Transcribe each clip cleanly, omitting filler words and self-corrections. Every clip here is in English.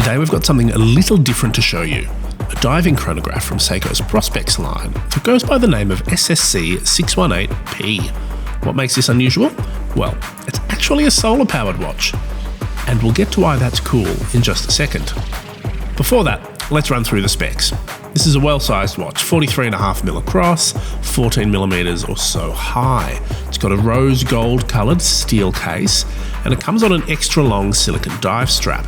Today we've got something a little different to show you. A diving chronograph from Seiko's Prospex line that goes by the name of SSC618P. What makes this unusual? Well, it's actually a solar-powered watch. And we'll get to why that's cool in just a second. Before that, let's run through the specs. This is a well-sized watch, 43.5mm across, 14mm or so high. It's got a rose gold coloured steel case, and it comes on an extra long silicone dive strap.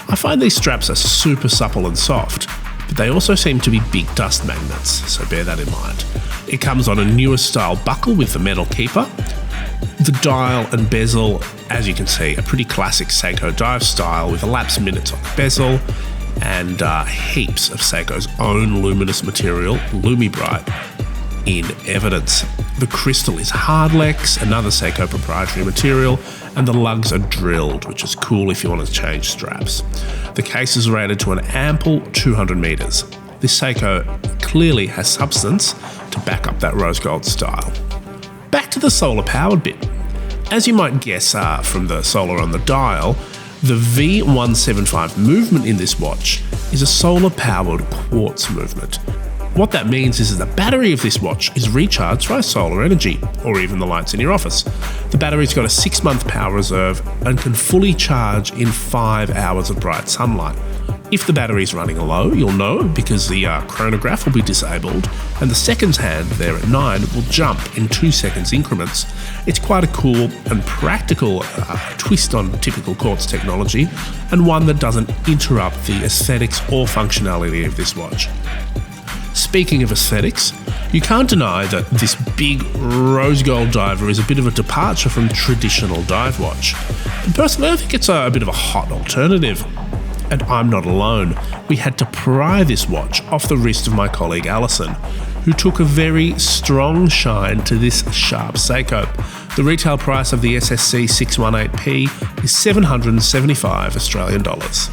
I find these straps are super supple and soft, but they also seem to be big dust magnets, so bear that in mind. It comes on a newer style buckle with the metal keeper. The dial and bezel, as you can see, a pretty classic Seiko dive style with elapsed minutes on the bezel, and heaps of Seiko's own luminous material, LumiBright, in evidence. The crystal is Hardlex, another Seiko proprietary material, and the lugs are drilled, which is cool if you want to change straps. The case is rated to an ample 200 meters. This Seiko clearly has substance to back up that rose gold style. Back to the solar powered bit. As you might guess from the solar on the dial, the V175 movement in this watch is a solar-powered quartz movement. What that means is that the battery of this watch is recharged by solar energy, or even the lights in your office. The battery's got a 6-month power reserve and can fully charge in 5 hours of bright sunlight. If the battery's running low, you'll know because the chronograph will be disabled and the seconds hand there at 9 will jump in 2 seconds increments. It's quite a cool and practical twist on typical Quartz technology, and one that doesn't interrupt the aesthetics or functionality of this watch. Speaking of aesthetics, you can't deny that this big rose gold diver is a bit of a departure from traditional dive watch. And personally, I think it's a bit of a hot alternative. And I'm not alone. We had to pry this watch off the wrist of my colleague Alison, who took a very strong shine to this sharp Seiko. The retail price of the SSC618P is $775 Australian dollars.